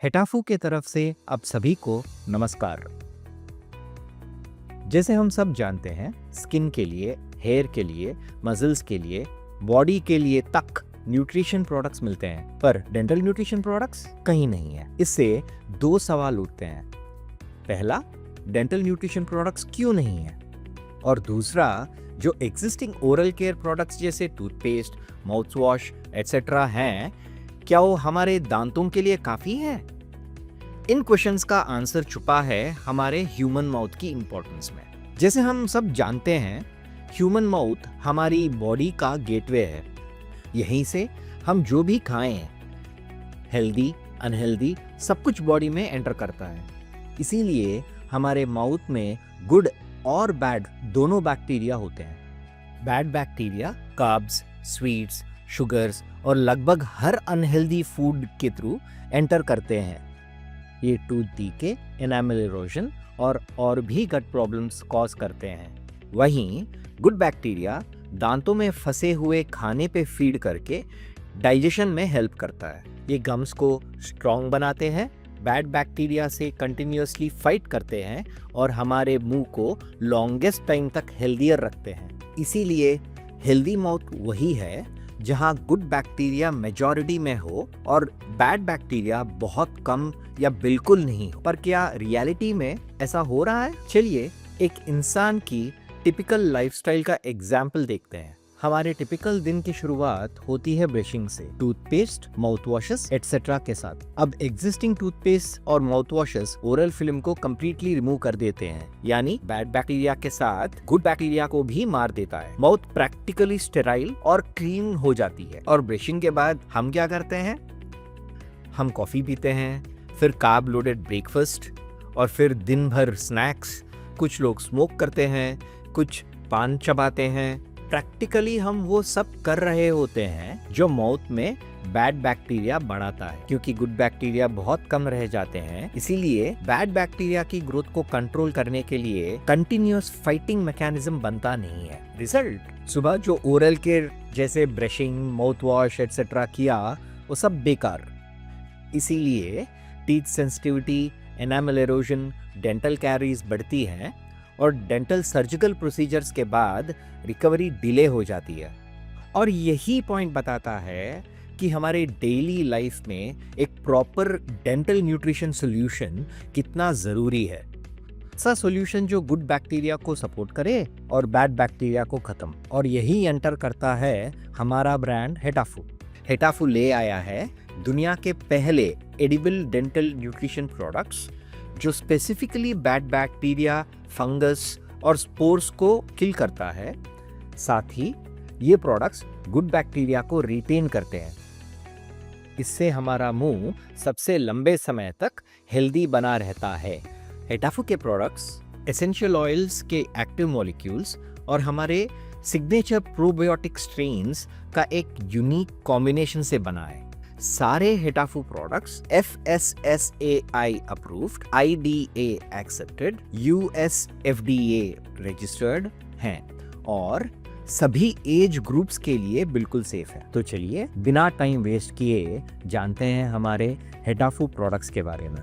हेटाफू के तरफ से आप सभी को नमस्कार। जैसे हम सब जानते हैं, स्किन के लिए, हेयर के लिए, मसल्स के लिए, बॉडी के लिए तक न्यूट्रिशन प्रोडक्ट्स मिलते हैं, पर डेंटल न्यूट्रिशन प्रोडक्ट्स कहीं नहीं है। इससे दो सवाल उठते हैं। पहला, डेंटल न्यूट्रिशन प्रोडक्ट्स क्यों नहीं है? और दूसरा, जो एग्जिस्टिंग ओरल केयर प्रोडक्ट्स जैसे टूथपेस्ट, माउथ वॉश एटसेट्रा हैं, क्या वो हमारे दांतों के लिए काफी है? इन क्वेश्चंस का आंसर छुपा है हमारे ह्यूमन माउथ की इंपॉर्टेंस में। जैसे हम सब जानते हैं, ह्यूमन माउथ हमारी बॉडी का गेटवे है। यहीं से हम जो भी खाएं, हेल्दी अनहेल्दी, सब कुछ बॉडी में एंटर करता है। इसीलिए हमारे माउथ में गुड और बैड दोनों बैक्टीरिया होते हैं। Bad bacteria carbs, sweets, sugars और लगभग हर अनहेल्दी फूड के थ्रू एंटर करते हैं। ये टूथ डीके, एनामल इरोजन और भी गट प्रॉब्लम्स कॉज करते हैं। वहीं गुड बैक्टीरिया दांतों में फंसे हुए खाने पे फीड करके डाइजेशन में हेल्प करता है। ये गम्स को स्ट्रॉन्ग बनाते हैं, बैड बैक्टीरिया से कंटिन्यूअसली फाइट करते हैं और हमारे मुंह को लॉन्गेस्ट टाइम तक हेल्दियर रखते हैं। इसीलिए हेल्दी माउथ वही है जहां गुड बैक्टीरिया मेजॉरिटी में हो और बैड बैक्टीरिया बहुत कम या बिल्कुल नहीं हो। पर क्या रियलिटी में ऐसा हो रहा है? चलिए एक इंसान की टिपिकल लाइफस्टाइल का एग्जाम्पल देखते हैं। हमारे टिपिकल दिन की शुरुआत होती है ब्रशिंग से, टूथपेस्ट, माउथ वॉशेस एटसेट्रा के साथ। अब एग्जिस्टिंग टूथपेस्ट और माउथ वॉशेस ओरल फिल्म को कम्प्लीटली रिमूव कर देते हैं, यानी बैड बैक्टीरिया के साथ गुड बैक्टीरिया को भी मार देता है। माउथ प्रैक्टिकली स्टेराइल और क्लीन हो जाती है। और ब्रशिंग के बाद हम क्या करते हैं? हम कॉफी पीते हैं, फिर कार्ब लोडेड ब्रेकफास्ट और फिर दिन भर स्नैक्स। कुछ लोग स्मोक करते हैं, कुछ पान चबाते हैं। प्रैक्टिकली हम वो सब कर रहे होते हैं जो माउथ में बैड बैक्टीरिया बढ़ाता है। क्योंकि गुड बैक्टीरिया बहुत कम रह जाते हैं, इसीलिए बैड बैक्टीरिया की ग्रोथ को कंट्रोल करने के लिए कंटिन्यूअस फाइटिंग मैकेनिज्म बनता नहीं है। रिजल्ट, सुबह जो ओरल केयर जैसे ब्रशिंग, माउथ वॉश एटसेट्रा किया, वो सब बेकार। इसीलिए teeth sensitivity, enamel erosion, dental caries बढ़ती हैं और डेंटल सर्जिकल प्रोसीजर्स के बाद रिकवरी डिले हो जाती है। और यही पॉइंट बताता है कि हमारे डेली लाइफ में एक प्रॉपर डेंटल न्यूट्रिशन सॉल्यूशन कितना ज़रूरी है। ऐसा सॉल्यूशन जो गुड बैक्टीरिया को सपोर्ट करे और बैड बैक्टीरिया को ख़त्म। और यही एंटर करता है हमारा ब्रांड हेटाफू। हेटाफू ले आया है दुनिया के पहले एडिबल डेंटल न्यूट्रिशन प्रोडक्ट्स जो स्पेसिफिकली बैड बैक्टीरिया, फंगस और स्पोर्स को किल करता है। साथ ही ये प्रोडक्ट्स गुड बैक्टीरिया को रिटेन करते हैं। इससे हमारा मुंह सबसे लंबे समय तक हेल्दी बना रहता है। हेटाफू के प्रोडक्ट्स एसेंशियल ऑयल्स के एक्टिव मॉलिक्यूल्स और हमारे सिग्नेचर प्रोबायोटिक स्ट्रेन्स का एक यूनिक कॉम्बिनेशन से बना है। सारे हेटाफू products FSSAI approved, IDA accepted, US FDA registered हैं और सभी एज ग्रुप्स के लिए बिल्कुल सेफ है। तो चलिए बिना टाइम वेस्ट किए जानते हैं हमारे हेटाफू प्रोडक्ट्स के बारे में।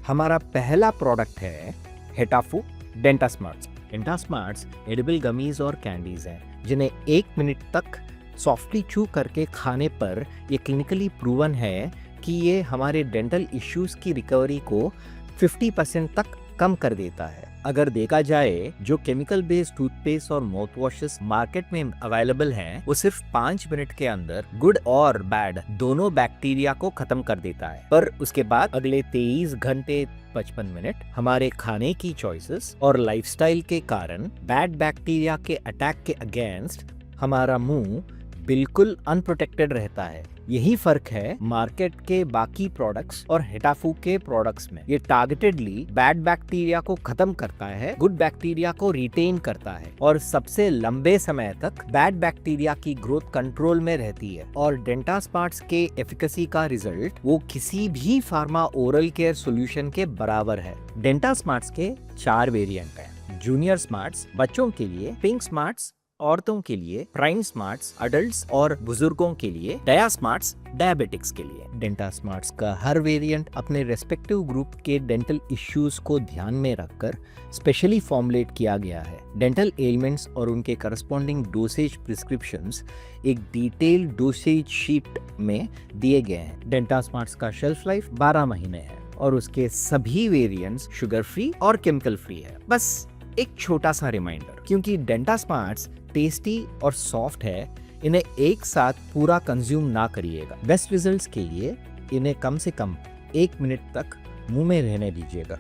हमारा पहला प्रोडक्ट है हेटाफू डेंटास्मार्ट्स। डेंटास्मार्ट्स एडिबल गमीज और कैंडीज हैं जिन्हें 1 मिनट तक सॉफ्टली चू करके खाने पर ये क्लिनिकली प्रूवन है कि ये हमारे डेंटल इश्यूज की रिकवरी को 50% तक कम कर देता है। अगर देखा जाए, जो केमिकल बेस्ड टूथपेस्ट और माउथ वॉशेस मार्केट में अवेलेबल हैं, वो सिर्फ 5 मिनट के अंदर गुड और बैड दोनों बैक्टीरिया को खत्म कर देता है। पर उसके बाद अगले 23 घंटे 55 मिनट हमारे खाने की चॉइसेस और लाइफस्टाइल के कारण बैड बैक्टीरिया के अटैक के अगेंस्ट हमारा मुंह बिल्कुल अनप्रोटेक्टेड रहता है। यही फर्क है मार्केट के बाकी प्रोडक्ट्स और हेटाफू के प्रोडक्ट्स में। ये टारगेटेडली बैड बैक्टीरिया को खत्म करता है, गुड बैक्टीरिया को रिटेन करता है और सबसे लंबे समय तक बैड बैक्टीरिया की ग्रोथ कंट्रोल में रहती है। और डेंटास्मार्ट्स के एफिकेसी का रिजल्ट वो किसी भी फार्मा ओरल केयर सॉल्यूशन के बराबर है। डेंटास्मार्ट्स के 4 वेरिएंट हैं। जूनियर स्मार्ट्स बच्चों के लिए, पिंक स्मार्ट्स औरतों के लिए प्राइम स्मार्ट्स, अडल्ट्स और बुजुर्गों के लिए डाया स्मार्ट्स, डायबिटिक्स के लिए। डेंटा स्मार्ट्स का हर वेरिएंट अपने रेस्पेक्टिव ग्रुप के डेंटल इश्यूज को ध्यान में रखकर स्पेशली फॉर्मुलेट किया गया है। डेंटल एलिमेंट्स और उनके करस्पॉन्डिंग डोसेज प्रिस्क्रिप्शंस एक डिटेल डोसेज शीट में दिए गए हैं। डेंटा स्मार्ट्स का शेल्फ लाइफ 12 महीने है और उसके सभी वेरिएंट्स शुगर फ्री और केमिकल फ्री है। बस एक छोटा सा रिमाइंडर, क्योंकि डेंटा स्मार्ट्स टेस्टी और सॉफ्ट है, इन्हें एक साथ पूरा कंज्यूम ना करिएगा। बेस्ट रिजल्ट्स के लिए इन्हें कम से कम 1 मिनट तक मुंह में रहने दीजिएगा।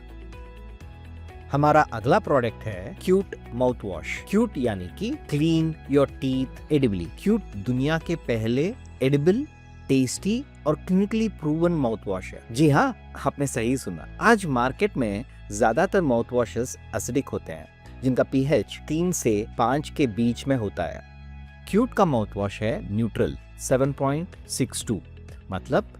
हमारा अगला प्रोडक्ट है क्यूट माउथ वॉश। क्यूट यानी कि क्लीन योर टीथ एडिबली। क्यूट दुनिया के पहले एडिबल, टेस्टी और क्लिनिकली प्रूवन माउथ वॉश है। जी हाँ, आपने सही सुना। आज मार्केट में ज्यादातर माउथ वॉशेस एसिडिक होते हैं, जिनका पीएच 3 से 5 के बीच में होता है। क्यूट का माउथ वॉश है न्यूट्रल 7.62, मतलब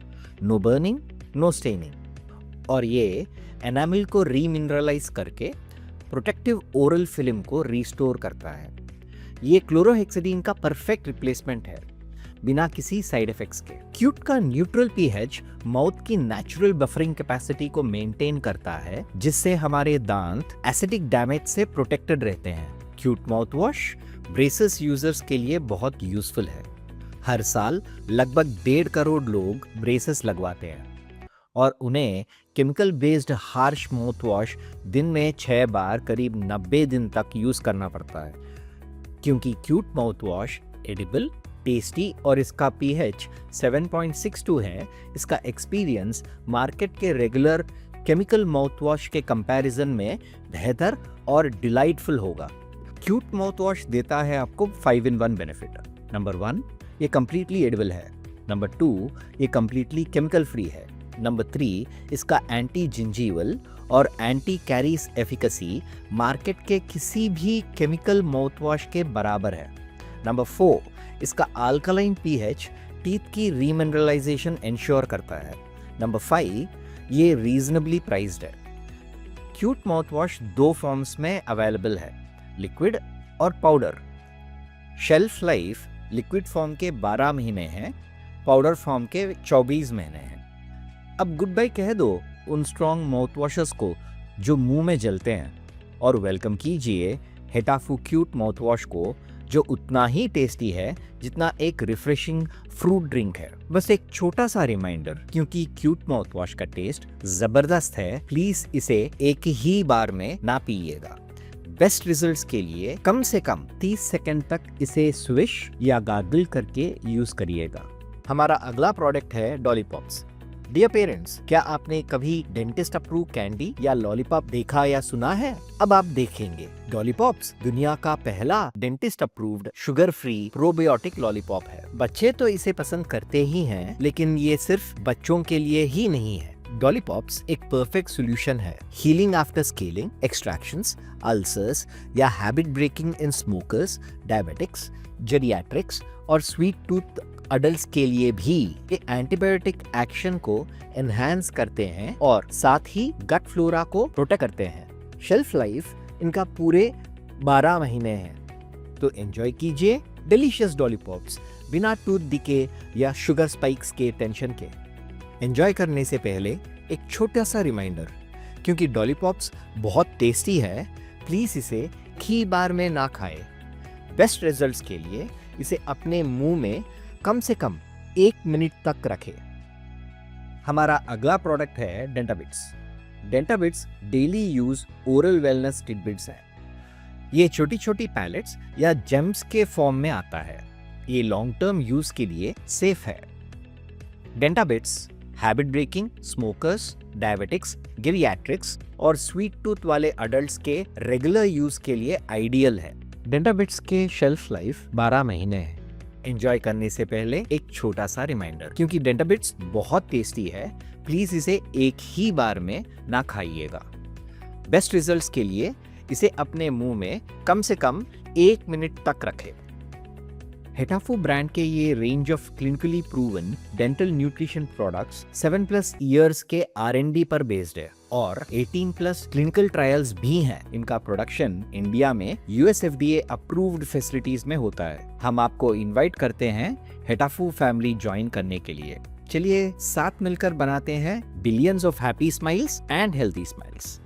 नो बर्निंग, नो स्टेनिंग, और ये एनामिल को रीमिनरलाइज करके प्रोटेक्टिव ओरल फिल्म को रिस्टोर करता है। ये क्लोरोहेक्सिडीन का परफेक्ट रिप्लेसमेंट है, बिना किसी साइड इफेक्ट्स के। क्यूट का न्यूट्रल पीएच माउथ की नेचुरल बफरिंग कैपेसिटी को मेंटेन करता है, जिससे हमारे दांत एसिडिक डैमेज से प्रोटेक्टेड रहते हैं। Cute mouth wash braces users के लिए बहुत यूजफुल है। हर साल लगभग 1.5 करोड़ लोग ब्रेसेस लगवाते हैं और उन्हें chemical based harsh mouth wash दिन में 6 बार करीब 90 दिन तक यूज करना पड़ता है। क्योंकि cute mouth wash edible, tasty और इसका पीएच 7.62 है, इसका एक्सपीरियंस मार्केट के रेगुलर केमिकल माउथ वॉश के कंपैरिजन में बेहतर और डिलाइटफुल होगा। क्यूट माउथ वॉश देता है आपको 5-in-1 बेनिफिट। नंबर 1, ये कंप्लीटली एडिबल है। नंबर 2, ये कंप्लीटली केमिकल फ्री है। नंबर 3, इसका एंटी जिंजीवल और एंटी कैरीज एफिकेसी मार्केट के किसी भी केमिकल माउथ वॉश के बराबर है। नंबर 4, इसका अल्कलाइन पीएच टीथ की रीमिनरलाइजेशन इंश्योर करता है। नंबर 5, ये रीजनेबली प्राइस्ड है। क्यूट माउथ वॉश 2 फॉर्म्स में अवेलेबल है, लिक्विड और powder. Shelf life liquid form के 12 महीने हैं, पाउडर फॉर्म के 24 महीने हैं। अब गुड बाय कह दो उन स्ट्रॉन्ग माउथ वॉशेस को जो मुंह में जलते हैं, और वेलकम कीजिए हेटाफू क्यूट माउथ वॉश को, जो उतना ही टेस्टी है जितना एक रिफ्रेशिंग फ्रूट ड्रिंक है। बस एक छोटा सा रिमाइंडर, क्योंकि क्यूट माउथ वॉश का टेस्ट जबरदस्त है, प्लीज इसे एक ही बार में ना पीजिएगा। बेस्ट रिजल्ट्स के लिए कम से कम 30 सेकंड तक इसे स्विश या गार्गल करके यूज करिएगा। हमारा अगला प्रोडक्ट है लॉलीपॉप्स। डियर पेरेंट्स, क्या आपने कभी डेंटिस्ट अप्रूव कैंडी या लॉलीपॉप देखा या सुना है? अब आप देखेंगे। लॉलीपॉप्स दुनिया का पहला dentist approved sugar free probiotic lollipop है। बच्चे तो इसे पसंद करते ही हैं, लेकिन ये सिर्फ बच्चों के लिए ही नहीं है। लॉलीपॉप्स एक परफेक्ट सॉल्यूशन है healing after scaling, extractions, ulcers या habit breaking in smokers, diabetics, geriatrics और स्वीट टूथ अडल्ट्स के लिए भी। ये एंटीबायोटिक एक्शन को एनहांस करते हैं और साथ ही गट फ्लोरा को प्रोटेक्ट करते हैं। शेल्फ लाइफ इनका पूरे 12 महीने है। तो एंजॉय कीजिए डिलीशियस लॉलीपॉप्स बिना टूथ डिके या शुगर स्पाइक्स के टेंशन के। एंजॉय करने से पहले एक छोटा सा रिमाइंडर, क्योंकि लॉलीपॉप्स बहुत टेस्टी है, प्लीज इसे एक ही बार में ना खाएं। बेस्ट रिजल्ट्स के लिए इसे अपने मुंह में कम से कम 1 मिनट तक रखें। हमारा अगला प्रोडक्ट है Dentabits. Dentabits daily use oral wellness tidbits है। ये छोटी छोटी पैलेट्स या जेम्स के फॉर्म में आता है। ये लॉन्ग टर्म यूज के लिए सेफ है। डेंटाबिट्स हैबिट ब्रेकिंग, स्मोकर्स, डायबिटिक्स, गिरियाट्रिक्स और स्वीट टूथ वाले अडल्ट्स के रेगुलर यूज के लिए आइडियल है। डेंटाबिट्स के शेल्फ लाइफ 12 महीने है। एंजॉय करने से पहले एक छोटा सा रिमाइंडर, क्योंकि डेंटाबिट्स बहुत टेस्टी है, प्लीज इसे एक ही बार में ना खाइएगा। बेस्ट रिजल्ट्स के लिए इसे अपने मुंह में कम से कम 1 मिनट तक रखें। हेटाफू ब्रांड के ये range of clinically proven dental nutrition products 7+ years के R&D पर बेस्ड है और 18+ क्लिनिकल ट्रायल्स भी हैं। इनका प्रोडक्शन इंडिया में US FDA अप्रूव्ड फैसिलिटीज में होता है। हम आपको इनवाइट करते हैं हेटाफू फैमिली ज्वाइन करने के लिए। चलिए साथ मिलकर बनाते हैं billions of happy smiles and healthy smiles.